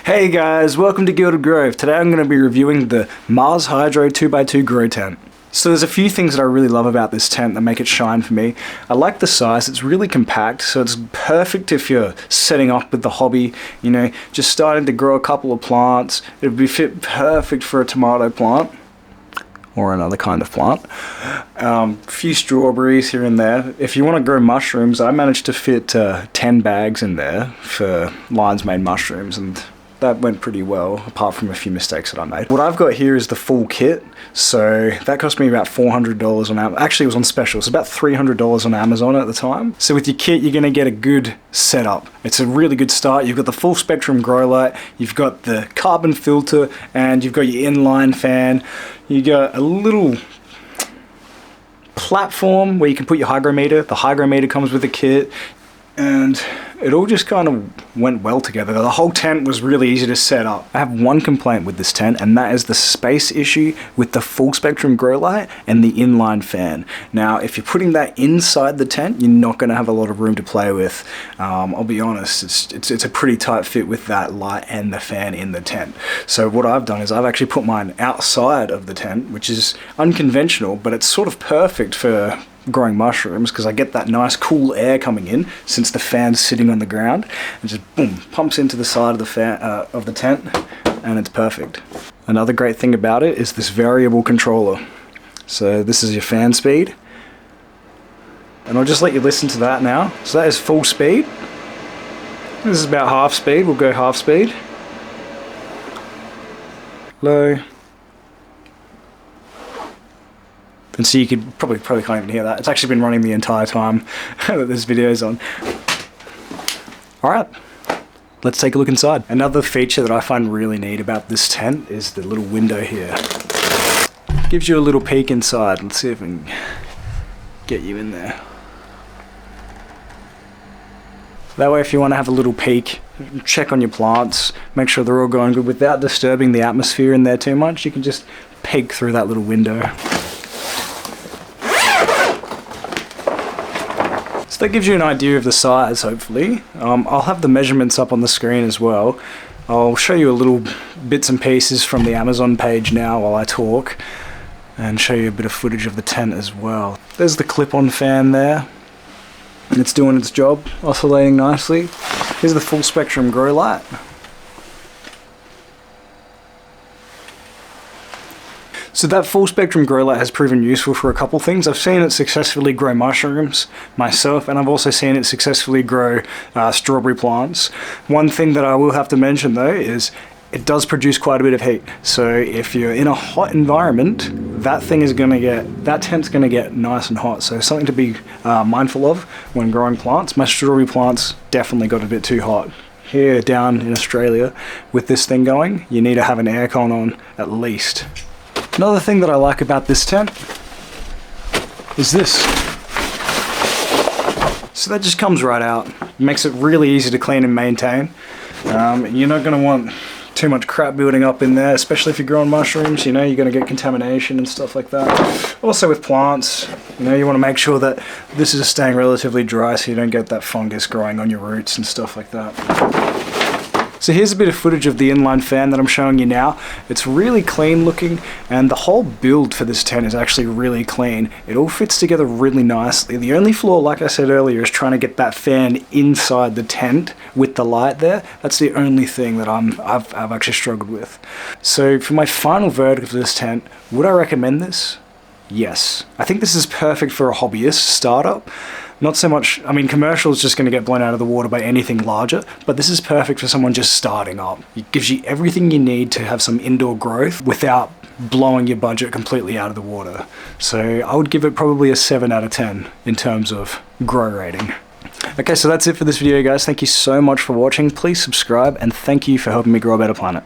Hey guys, welcome to Gilded Grove. Today I'm going to be reviewing the Mars Hydro 2x2 Grow Tent. So there's a few things that I really love about this tent that make it shine for me. I like the size, it's really compact, so it's perfect if you're setting up with the hobby, you know, just starting to grow a couple of plants. It would be fit perfect for a tomato plant. Or another kind of plant. A few strawberries here and there. If you want to grow mushrooms, I managed to fit 10 bags in there for lion's mane mushrooms, and that went pretty well, apart from a few mistakes that I made. What I've got here is the full kit, so that cost me about $400 on Amazon. Actually, it was on special, so about $300 on Amazon at the time. So with your kit, you're going to get a good setup. It's a really good start. You've got the full spectrum grow light, you've got the carbon filter, and you've got your inline fan. You got a little platform where you can put your hygrometer. The hygrometer comes with the kit, and it all just kind of went well together. The whole tent was really easy to set up. I have one complaint with this tent, and that is the space issue with the full spectrum grow light and the inline fan. Now, if you're putting that inside the tent, you're not going to have a lot of room to play with. I'll be honest, it's a pretty tight fit with that light and the fan in the tent. So what I've done is I've actually put mine outside of the tent, which is unconventional, but it's sort of perfect for growing mushrooms because I get that nice cool air coming in since the fan's sitting on the ground, and just boom, pumps into the side of the fan of the tent, and it's perfect. Another great thing about it is this variable controller. So this is your fan speed, and I'll just let you listen to that now. So that is full speed. This is about half speed. We'll go half speed. Low. And so you could probably can't even hear that. It's actually been running the entire time that this video's on. Alright, let's take a look inside. Another feature that I find really neat about this tent is the little window here. Gives you a little peek inside. Let's see if we can get you in there. That way, if you want to have a little peek, check on your plants, make sure they're all going good without disturbing the atmosphere in there too much, you can just peek through that little window. So that gives you an idea of the size, hopefully. I'll have the measurements up on the screen as well. I'll show you a little bits and pieces from the Amazon page now while I talk, and show you a bit of footage of the tent as well. There's the clip-on fan there. It's doing its job, oscillating nicely. Here's the full spectrum grow light. So that full spectrum grow light has proven useful for a couple things. I've seen it successfully grow mushrooms myself, and I've also seen it successfully grow strawberry plants. One thing that I will have to mention though is it does produce quite a bit of heat. So if you're in a hot environment, that tent's gonna get nice and hot. So something to be mindful of when growing plants. My strawberry plants definitely got a bit too hot. Here down in Australia, with this thing going, you need to have an aircon on at least. Another thing that I like about this tent is this. So that just comes right out. It makes it really easy to clean and maintain. You're not going to want too much crap building up in there, especially if you're growing mushrooms. You know, you're going to get contamination and stuff like that. Also with plants, you know, you want to make sure that this is staying relatively dry so you don't get that fungus growing on your roots and stuff like that. So here's a bit of footage of the inline fan that I'm showing you now. It's really clean looking, and the whole build for this tent is actually really clean. It all fits together really nicely. The only flaw, like I said earlier, is trying to get that fan inside the tent with the light there. That's the only thing that I've actually struggled with. So for my final verdict for this tent, would I recommend this? Yes. I think this is perfect for a hobbyist startup. Not so much, I mean, commercial is just going to get blown out of the water by anything larger, but this is perfect for someone just starting up. It gives you everything you need to have some indoor growth without blowing your budget completely out of the water. So I would give it probably a 7 out of 10 in terms of grow rating. Okay, so that's it for this video, guys. Thank you so much for watching. Please subscribe, and thank you for helping me grow a better planet.